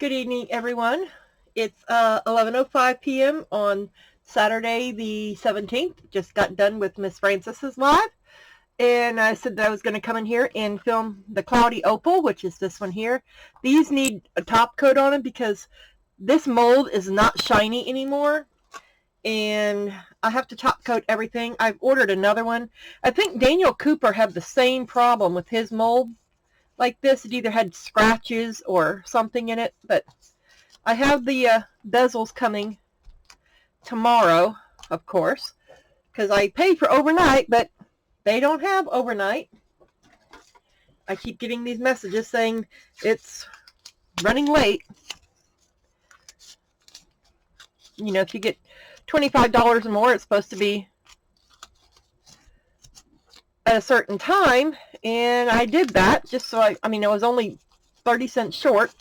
Good evening, everyone. It's 11:05 p.m. on Saturday the 17th. Just got done with Miss Frances's live, and I said that I was going to come in here and film the cloudy opal, which is this one here. These need a top coat on them because this mold is not shiny anymore, and I have to top coat everything. I've ordered another one. I think Daniel Cooper had the same problem with his mold. Like this, it either had scratches or something in it, but I have the bezels coming tomorrow, of course, because I paid for overnight, but they don't have overnight. I keep getting these messages saying it's running late. You know, if you get $25 or more, it's supposed to be at a certain time, and I did that just so I mean, it was only 30 cents short,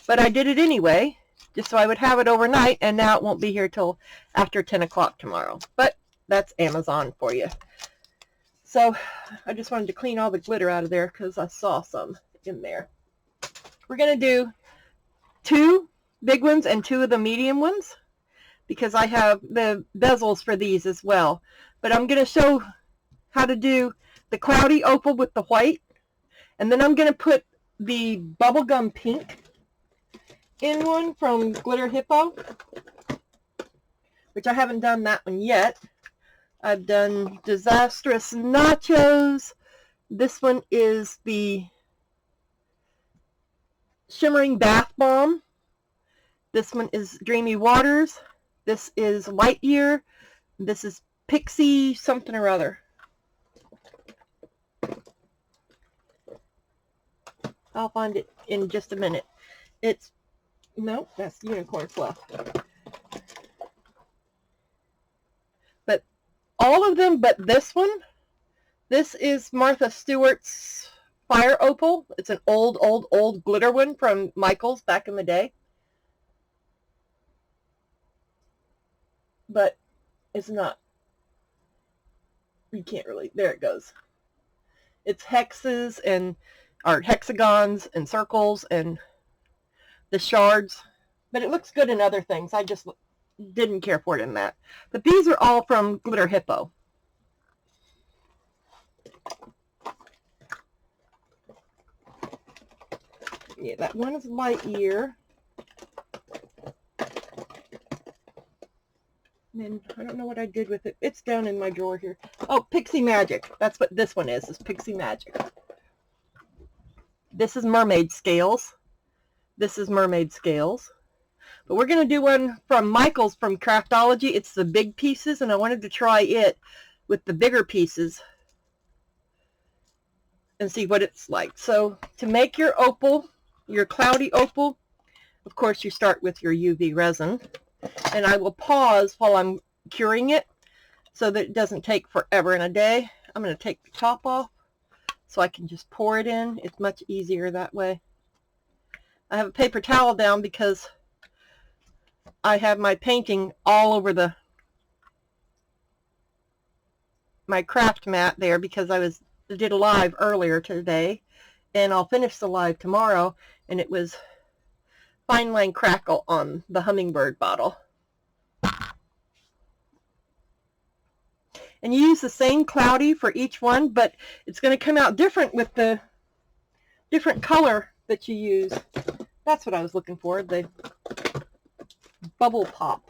but I did it anyway, just so I would have it overnight, and now it won't be here till after 10 o'clock tomorrow. But that's Amazon for you. So I just wanted to clean all the glitter out of there because I saw some in there. We're going to do 2 big ones and 2 of the medium ones because I have the bezels for these as well. But I'm going to show how to do the cloudy opal with the white, and then I'm going to put the bubblegum pink in one from Glitter Hippo, which I haven't done that one yet. I've done Disastrous Nachos. This one is the Shimmering Bath Bomb. This one is Dreamy Waters. This is Light Year. This is Pixie something or other. I'll find it in just a minute. It's, no, that's Unicorn Fluff. But all of them but this one, this is Martha Stewart's Fire Opal. It's an old glitter one from Michael's back in the day. But it's not, you can't really, there it goes. It's hexes and are hexagons and circles and the shards, but it looks good in other things. I just didn't care for it in that. But these are all from Glitter Hippo. Yeah, that one is Light Year. And I don't know what I did with it. It's down in my drawer here. Oh, Pixie Magic. That's what this one is Pixie Magic. This is Mermaid Scales. This is Mermaid Scales. But we're going to do one from Michael's from Creatology. It's the big pieces, and I wanted to try it with the bigger pieces and see what it's like. So to make your opal, your cloudy opal, of course you start with your UV resin. And I will pause while I'm curing it so that it doesn't take forever and a day. I'm going to take the top off so I can just pour it in. It's much easier that way. I have a paper towel down because I have my painting all over my craft mat there because I did a live earlier today, and I'll finish the live tomorrow, and it was Fine Line Crackle on the hummingbird bottle. And you use the same cloudy for each one, but it's going to come out different with the different color that you use. That's what I was looking for, the bubble pop.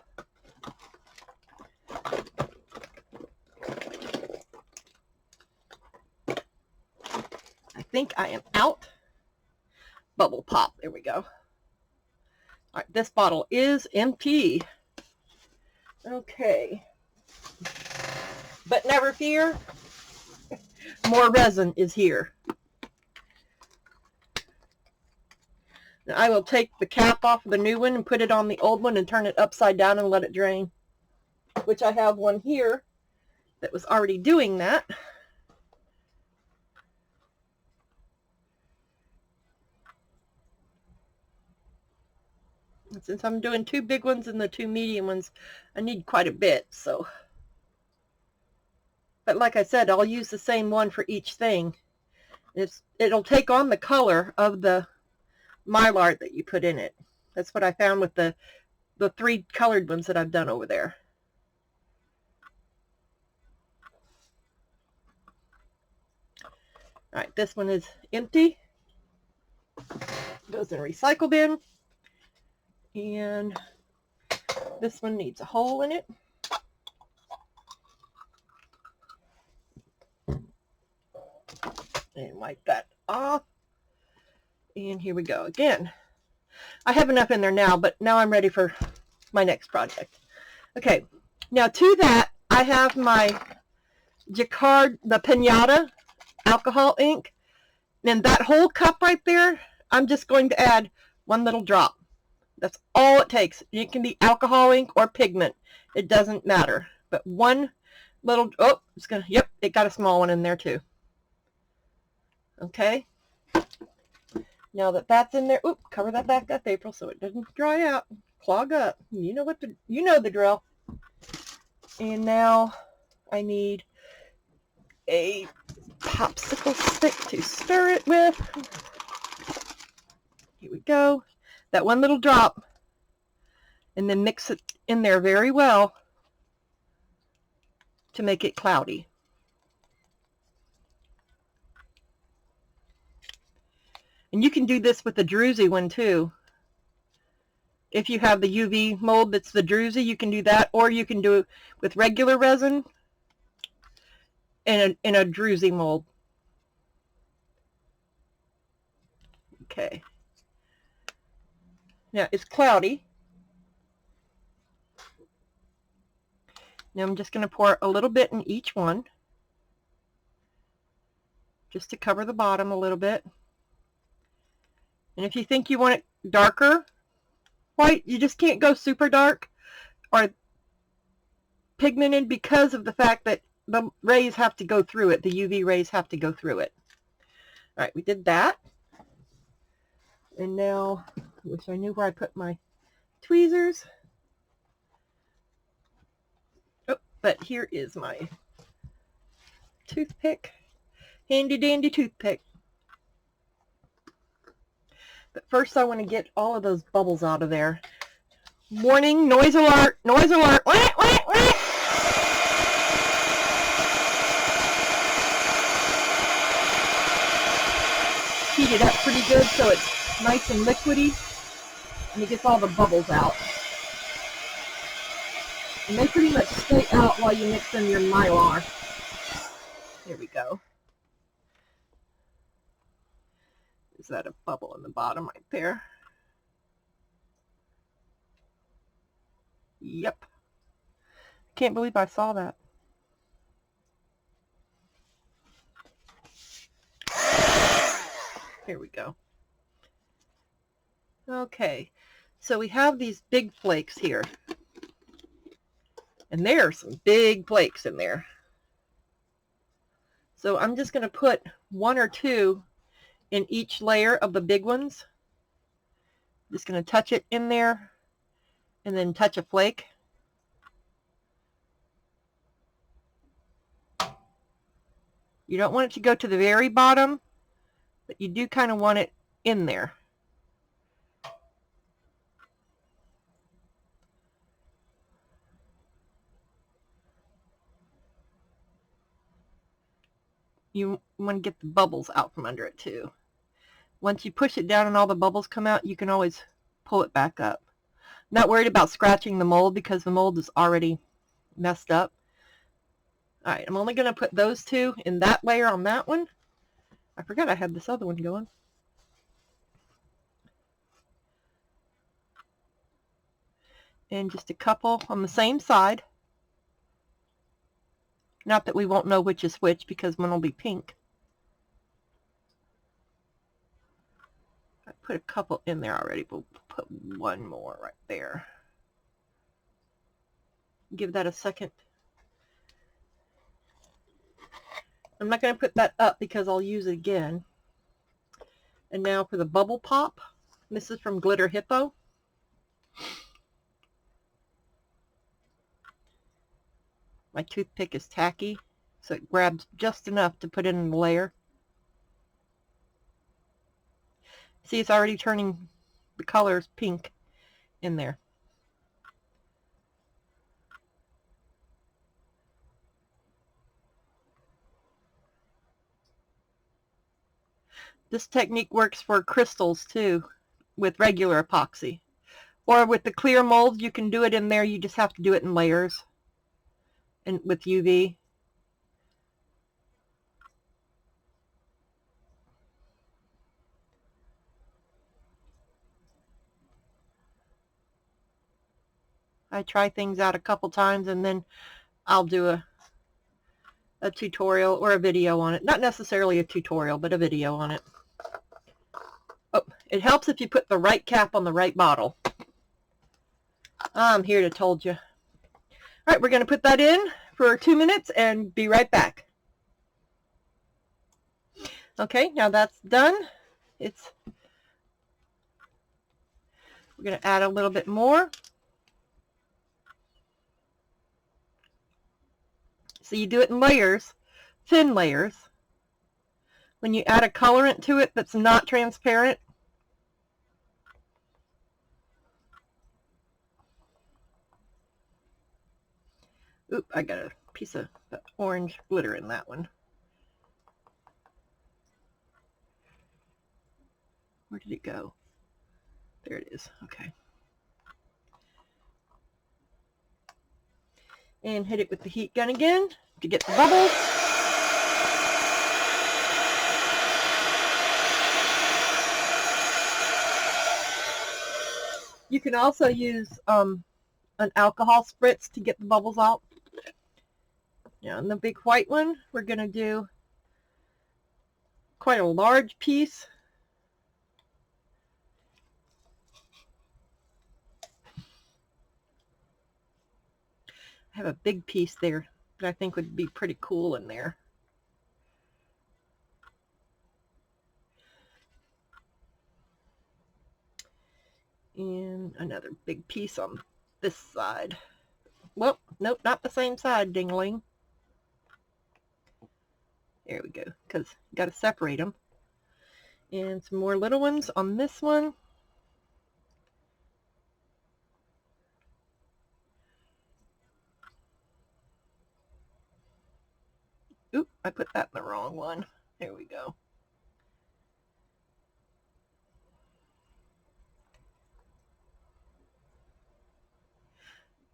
I think I am out. Bubble pop, there we go. All right, this bottle is empty. Okay. But never fear, more resin is here. Now I will take the cap off of the new one and put it on the old one and turn it upside down and let it drain, which I have one here that was already doing that. And since I'm doing 2 big ones and the 2 medium ones, I need quite a bit, so. But like I said, I'll use the same one for each thing. It'll take on the color of the Mylar that you put in it. That's what I found with the 3 colored ones that I've done over there. All right, this one is empty. Goes in a recycle bin. And this one needs a hole in it. And wipe that off. And here we go again. I have enough in there now, but now I'm ready for my next project. Okay, now to that, I have my Jacquard, the Pinata alcohol ink. And that whole cup right there, I'm just going to add 1 little drop. That's all it takes. It can be alcohol ink or pigment. It doesn't matter. But 1 little, oh, it's gonna, yep, it got a small one in there too. Okay. Now that that's in there, oop, cover that back up, April, so it doesn't dry out, clog up. You know what you know the drill. And now I need a popsicle stick to stir it with. Here we go. That 1 little drop, and then mix it in there very well to make it cloudy. And you can do this with the druzy one too. If you have the UV mold that's the druzy, you can do that, or you can do it with regular resin in a druzy mold. Okay. Now it's cloudy. Now I'm just going to pour a little bit in each one, just to cover the bottom a little bit. And if you think you want it darker white, you just can't go super dark or pigmented because of the fact that the rays have to go through it. The UV rays have to go through it. All right, we did that. And now, I wish I knew where I put my tweezers. Oh, but here is my toothpick. Handy dandy toothpick. But first I want to get all of those bubbles out of there. Warning, noise alert, noise alert. Wah, wah, wah. Heat it up pretty good so it's nice and liquidy, and it gets all the bubbles out. And they pretty much stay out while you mix in your Mylar. There we go. Is that a bubble in the bottom right there? Yep. Can't believe I saw that. Here we go. Okay, so we have these big flakes here. And there are some big flakes in there. So I'm just going to put 1 or 2 in each layer of the big ones. Just going to touch it in there and then touch a flake. You don't want it to go to the very bottom, but you do kind of want it in there. You want to get the bubbles out from under it too. Once you push it down and all the bubbles come out, you can always pull it back up. Not worried about scratching the mold because the mold is already messed up. All right, I'm only going to put those 2 in that layer on that one. I forgot I had this other one going. And just a couple on the same side. Not that we won't know which is which because one will be pink. I put a couple in there already, but we'll put 1 more right there. Give that a second. I'm not going to put that up because I'll use it again. And now for the bubble pop. This is from Glitter Hippo. My toothpick is tacky, so it grabs just enough to put it in the layer. See, it's already turning the colors pink. in there. This technique works for crystals too, with regular epoxy. Or with the clear mold, you can do it in there. You just have to do it in layers and with UV. I try things out a couple times and then I'll do a tutorial or a video on it. Not necessarily a tutorial, but a video on it. Oh, it helps if you put the right cap on the right bottle. I'm here to told you. All right, we're going to put that in for 2 minutes and be right back. Okay, now that's done. We're going to add a little bit more. So you do it in layers, thin layers. When you add a colorant to it that's not transparent, oop, I got a piece of orange glitter in that one. Where did it go? There it is. Okay. And hit it with the heat gun again to get the bubbles. You can also use an alcohol spritz to get the bubbles out. Now in the big white one, we're going to do quite a large piece. I have a big piece there that I think would be pretty cool in there. And another big piece on this side. Well, nope, not the same side, dingling. There we go, because you got to separate them. And some more little ones on this one. Oop, I put that in the wrong one. There we go.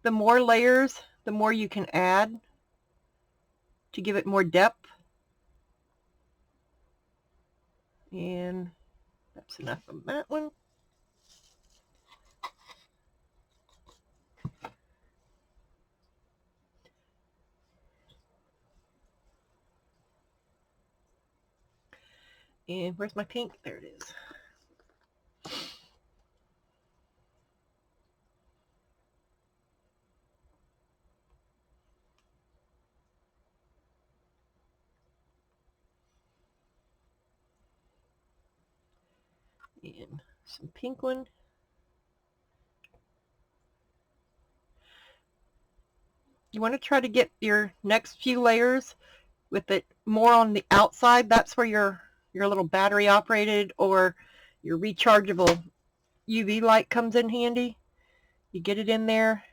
The more layers, the more you can add to give it more depth. And that's enough of that one. And where's my pink? There it is. And some pink one. You want to try to get your next few layers with it more on the outside. That's where your little battery operated or your rechargeable UV light comes in handy. You get it in there.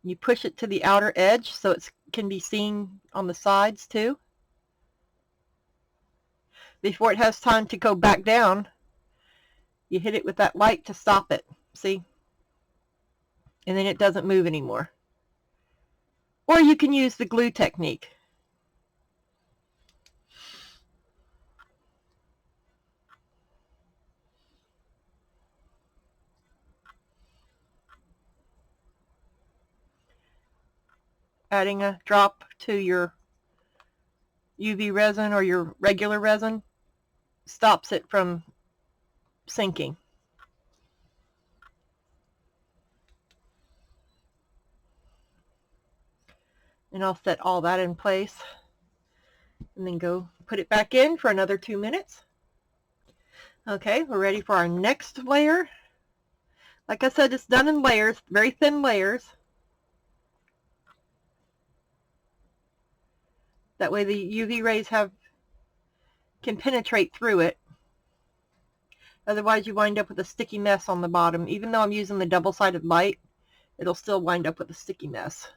You push it to the outer edge so it can be seen on the sides too. Before it has time to go back down, you hit it with that light to stop it. See? And then it doesn't move anymore. Or you can use the glue technique. Adding a drop to your UV resin or your regular resin stops it from sinking. And I'll set all that in place and then go put it back in for another 2 minutes. Okay, we're ready for our next layer. Like I said, it's done in layers, very thin layers. That way the UV rays can penetrate through it. Otherwise you wind up with a sticky mess on the bottom. Even though I'm using the double-sided light, it'll still wind up with a sticky mess.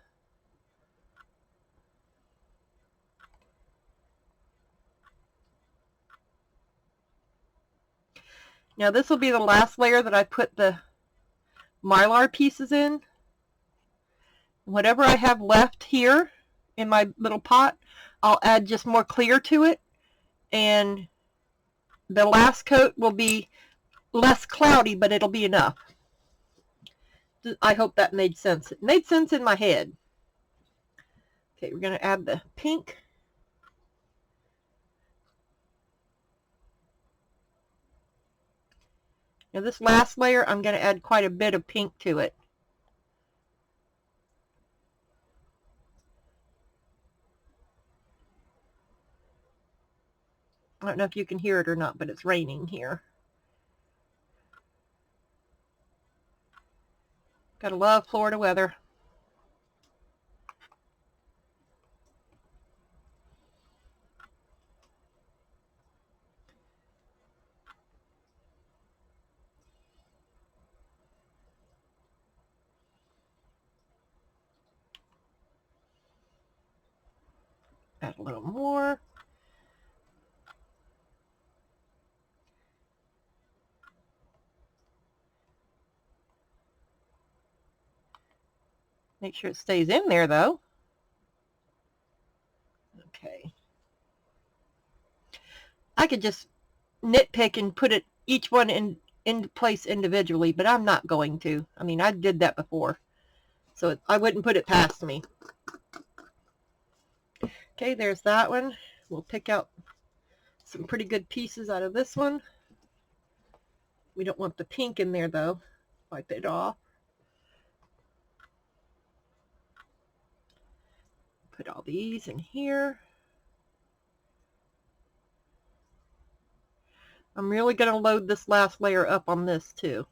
Now this will be the last layer that I put the mylar pieces in. Whatever I have left here in my little pot, I'll add just more clear to it, and the last coat will be less cloudy, but it'll be enough. I hope that made sense. It made sense in my head. Okay, we're going to add the pink. Now this last layer, I'm going to add quite a bit of pink to it. I don't know if you can hear it or not, but it's raining here. Gotta love Florida weather. Add a little more. Make sure it stays in there though. Okay. I could just nitpick and put it each one in place individually, but I'm not going to. I mean, I did that before, so I wouldn't put it past me. Okay, there's that one. We'll pick out some pretty good pieces out of this one. We don't want the pink in there though. Wipe it off. Put all these in here. I'm really going to load this last layer up on this too,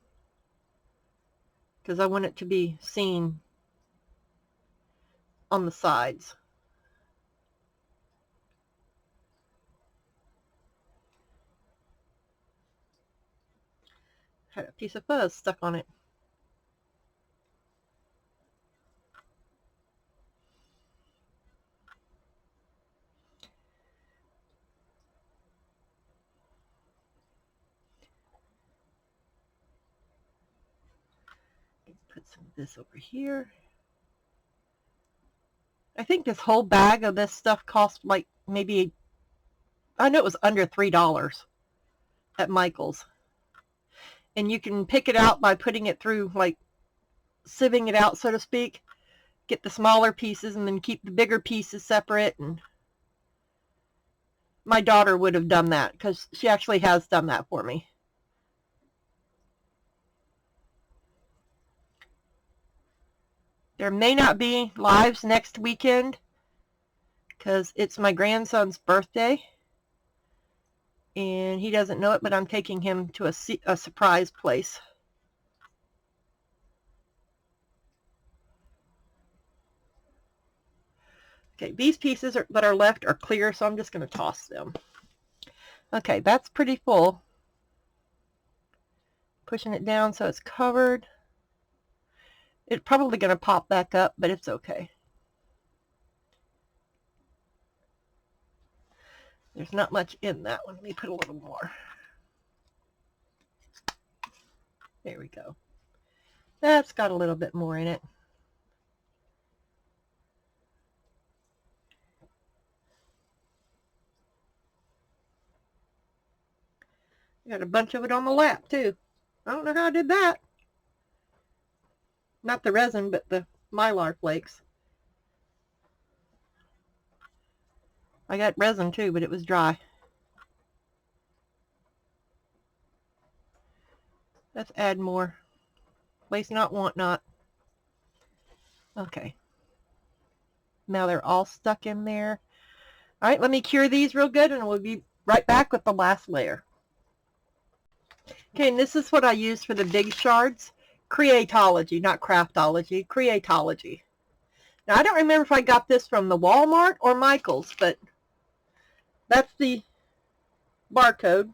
because I want it to be seen on the sides. Had a piece of fuzz stuck on it. Put some of this over here. I think this whole bag of this stuff cost like maybe, I know it was under $3 at Michael's. And you can pick it out by putting it through, like sieving it out, so to speak. Get the smaller pieces and then keep the bigger pieces separate. And my daughter would have done that because she actually has done that for me. There may not be lives next weekend because it's my grandson's birthday. And he doesn't know it, but I'm taking him to a surprise place. Okay, these pieces that are left are clear, so I'm just going to toss them. Okay, that's pretty full. Pushing it down so it's covered. It's probably going to pop back up, but it's okay. There's not much in that one. Let me put a little more. There we go. That's got a little bit more in it. Got a bunch of it on the lap too. I don't know how I did that. Not the resin, but the mylar flakes. I got resin too, but it was dry. Let's add more. Waste not, want not. Okay. Now they're all stuck in there. All right, let me cure these real good and we'll be right back with the last layer. Okay, and this is what I use for the big shards. Creatology, not Craftology. Creatology. Now, I don't remember if I got this from the Walmart or Michael's, but that's the barcode.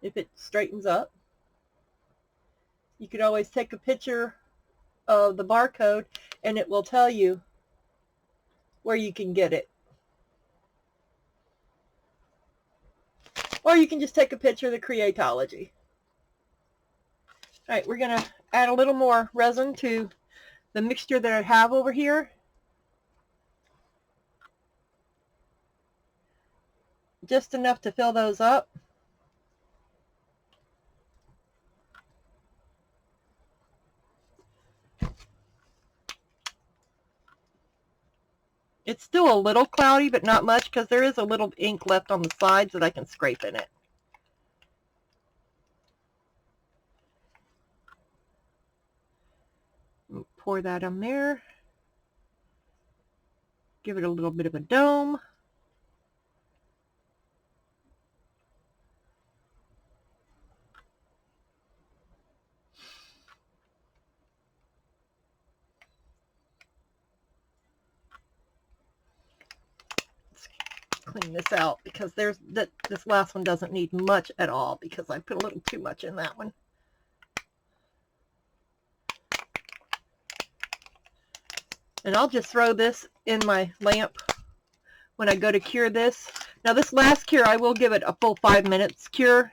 if it straightens up. You could always take a picture of the barcode and it will tell you where you can get it. Or you can just take a picture of the Creatology. Alright, we're going to add a little more resin to the mixture that I have over here. Just enough to fill those up. It's still a little cloudy, but not much, because there is a little ink left on the sides that I can scrape in it. Pour that on there. Give it a little bit of a dome. Clean this out because this last one doesn't need much at all because I put a little too much in that one. And I'll just throw this in my lamp when I go to cure this. Now this last cure, I will give it a full 5 minutes cure.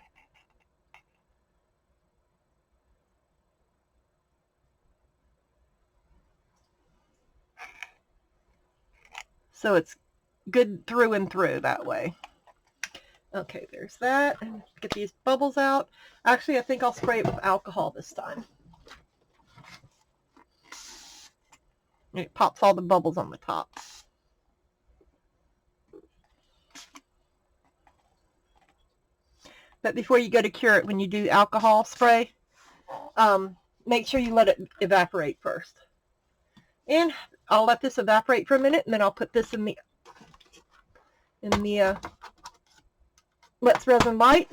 So it's good through and through that way. Okay, there's that. And get these bubbles out. Actually, I think I'll spray it with alcohol this time. And it pops all the bubbles on the top. But before you go to cure it, when you do alcohol spray, make sure you let it evaporate first. And I'll let this evaporate for a minute, and then I'll put this in the Let's Resin Light,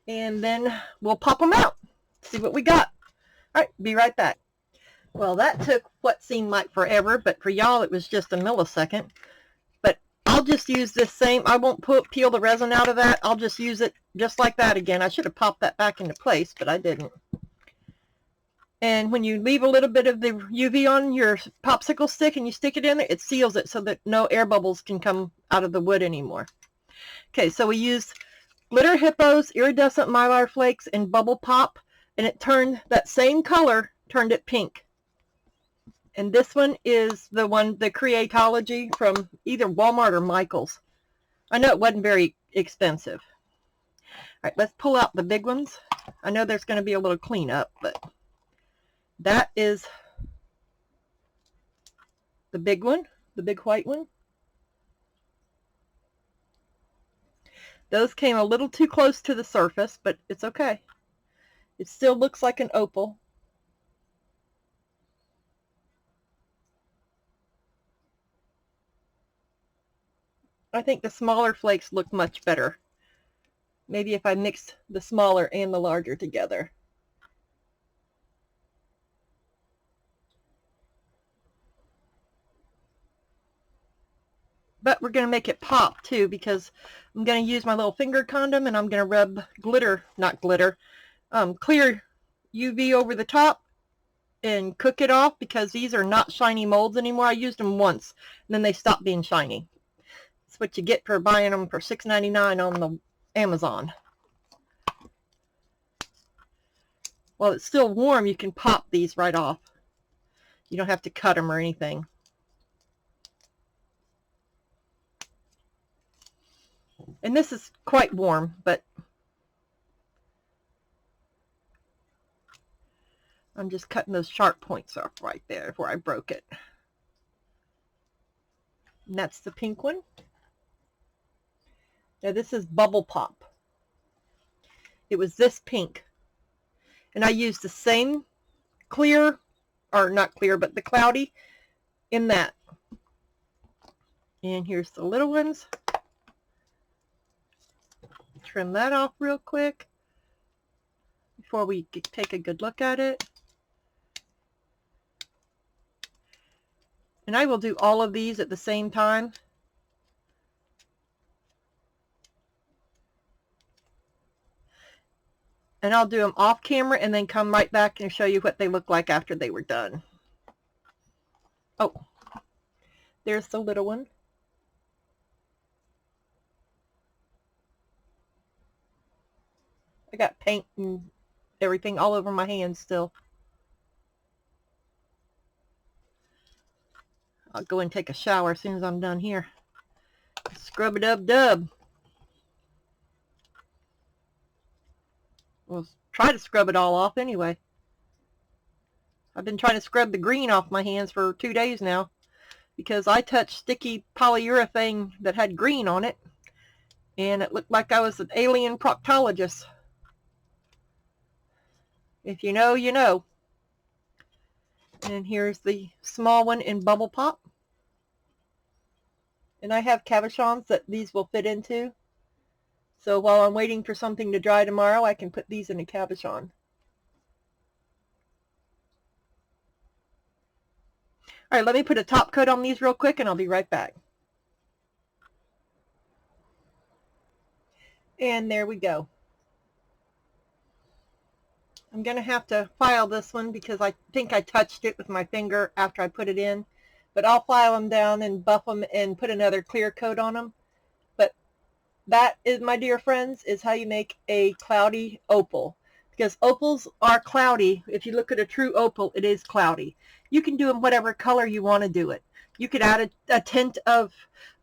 and then we'll pop them out. See what we got. All right, be right back. Well, that took what seemed like forever, but for y'all it was just a millisecond. But I'll just use this same, I won't peel the resin out of that. I'll just use it just like that again. I should have popped that back into place, but I didn't. And when you leave a little bit of the UV on your popsicle stick and you stick it in there, it seals it so that no air bubbles can come out of the wood anymore. Okay, so we used glitter hippos, iridescent mylar flakes, and bubble pop, and it turned that same color, turned it pink. And this one is the Creatology from either Walmart or Michael's. I know it wasn't very expensive. All right, let's pull out the big ones. I know there's going to be a little cleanup, but that is the big one, the big white one. Those came a little too close to the surface, but it's okay. It still looks like an opal. I think the smaller flakes look much better. Maybe if I mixed the smaller and the larger together. But we're going to make it pop too, because I'm going to use my little finger condom and I'm going to rub clear UV over the top and cook it off, because these are not shiny molds anymore. I used them once and then they stopped being shiny. That's what you get for buying them for $6.99 on the Amazon. While it's still warm, you can pop these right off. You don't have to cut them or anything. And this is quite warm, but I'm just cutting those sharp points off right there where I broke it. And that's the pink one. Now this is Bubble Pop. It was this pink. And I used the same clear, or not clear, but the cloudy in that. And here's the little ones. Trim that off real quick before we take a good look at it. And I will do all of these at the same time. And I'll do them off camera and then come right back and show you what they look like after they were done. Oh, there's the little one. I got paint and everything all over my hands still. I'll go and take a shower as soon as I'm done here. Scrub it up, dub. Well, try to scrub it all off anyway. I've been trying to scrub the green off my hands for 2 days now because I touched sticky polyurethane that had green on it, and it looked like I was an alien proctologist. If you know, you know. And here's the small one in Bubble Pop. And I have cabochons that these will fit into. So while I'm waiting for something to dry tomorrow, I can put these in a cabochon. All right, let me put a top coat on these real quick and I'll be right back. And there we go. I'm going to have to file this one because I think I touched it with my finger after I put it in. But I'll file them down and buff them and put another clear coat on them. But that is, my dear friends, is how you make a cloudy opal. Because opals are cloudy. If you look at a true opal, it is cloudy. You can do them whatever color you want to do it. You could add a tint of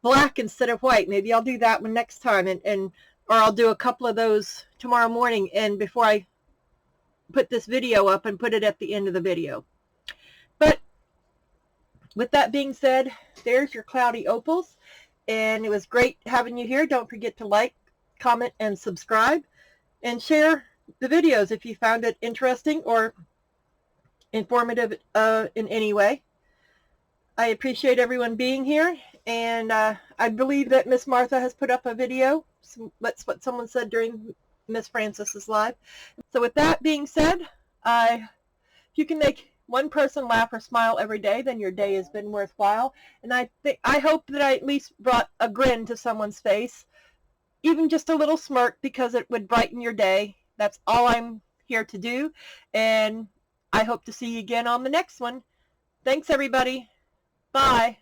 black instead of white. Maybe I'll do that one next time. Or I'll do a couple of those tomorrow morning and before I put this video up and put it at the end of the video. But with that being said, there's your cloudy opals, and it was great having you here. Don't forget to like, comment, and subscribe, and share the videos if you found it interesting or informative in any way. I appreciate everyone being here, and I believe that Miss Martha has put up a video. That's what someone said during Miss Frances's live. So with that being said, if you can make one person laugh or smile every day, then your day has been worthwhile. And I hope that I at least brought a grin to someone's face, even just a little smirk, because it would brighten your day. That's all I'm here to do. And I hope to see you again on the next one. Thanks, everybody. Bye.